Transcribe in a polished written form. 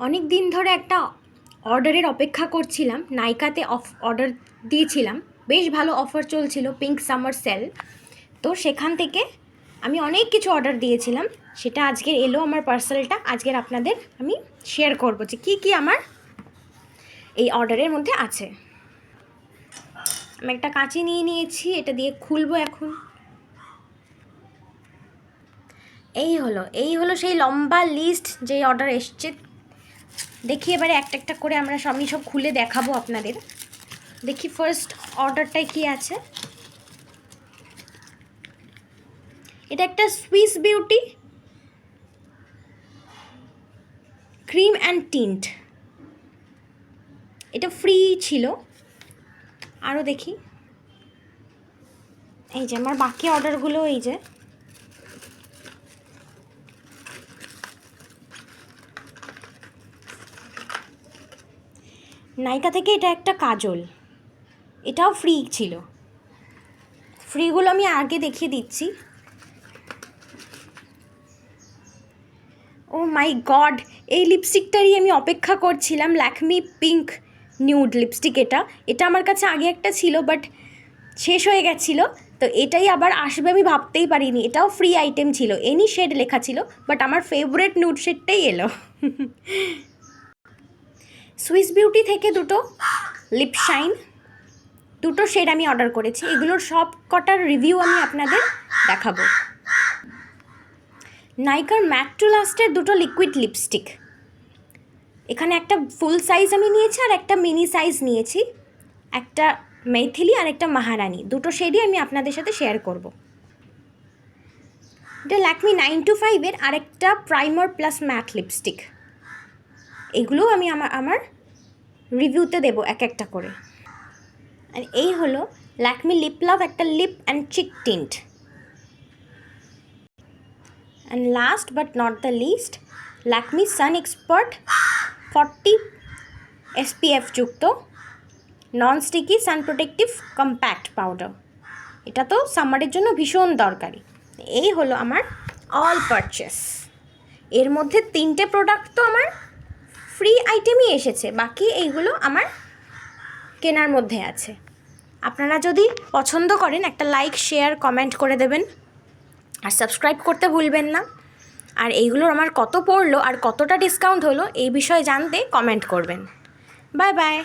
অনেক দিন ধরে একটা অর্ডারের অপেক্ষা করছিলাম। নাইকাতে অর্ডার দিয়েছিলাম, বেশ ভালো অফার চলছিল, পিঙ্ক সামার সেল। তো সেখান থেকে আমি অনেক কিছু অর্ডার দিয়েছিলাম, সেটা আজকের এলো আমার পার্সেলটা। আজকের আপনাদের আমি শেয়ার করবো যে কী কী আমার এই অর্ডারের মধ্যে আছে। আমি একটা কাঁচি নিয়ে নিয়েছি, এটা দিয়ে খুলবো এখন। এই হলো সেই লম্বা লিস্ট যে অর্ডার এসছে। দেখি এবারে একটা একটা করে আমি সব খুলে দেখাবো আপনাদের। দেখি ফার্স্ট অর্ডারটায় কি আছে। এটা একটা Swiss beauty cream and tint, এটা ফ্রি ছিল। আরও দেখি, এই যে আমার বাকি অর্ডারগুলো, এই যে নাইকা থেকে এটা একটা কাজল, এটাও ফ্রি ছিল। ফ্রিগুলো আমি আগে দেখিয়ে দিচ্ছি। ও মাই গড, এই লিপস্টিকটারই আমি অপেক্ষা করছিলাম। ল্যাকমি পিঙ্ক নিউড লিপস্টিক, এটা আমার কাছে আগে একটা ছিল, বাট শেষ হয়ে গেছিলো। তো এটাই আবার আসবে আমি ভাবতেই পারিনি। এটাও ফ্রি আইটেম ছিল, এনি শেড লেখা ছিল, বাট আমার ফেভারিট নিউড শেডটাই এলো। সুইস বিউটি থেকে দুটো লিপ শাইন, দুটো শেড আমি অর্ডার করেছি। এগুলোর সব কটার রিভিউ আমি আপনাদের দেখাবো। নাইকার ম্যাট টু লাস্টের দুটো লিকুইড লিপস্টিক, এখানে একটা ফুল সাইজ আমি নিয়েছি আর একটা মিনি সাইজ নিয়েছি। একটা মেথিলি আর একটা মহারানী, দুটো শেডই আমি আপনাদের সাথে শেয়ার করব। এটা ল্যাকমি 925-এর আরেকটা প্রাইমার প্লাস ম্যাট লিপস্টিক। এগুলোও আমি আমার রিভিউতে দেবো এক একটা করে। আর এই হলো ল্যাকমি লিপ লাভ, একটা lip and cheek tint. And last but not the least, Lakme sun expert 40 SPF যুক্ত non sticky sun protective compact powder. এটা তো সামারের জন্য ভীষণ দরকারি। এই হলো আমার অল পারচেস। এর মধ্যে 3টে প্রোডাক্ট তো আমার ফ্রি আইটেমই এসেছে, বাকি এইগুলো আমার কেনার মধ্যে আছে। আপনারা যদি পছন্দ করেন একটা লাইক, শেয়ার, কমেন্ট করে দেবেন, আর সাবস্ক্রাইব করতে ভুলবেন না। আর এইগুলোর আমার কত পড়লো আর কতটা ডিসকাউন্ট হলো এই বিষয়ে জানতে কমেন্ট করবেন। Bye bye.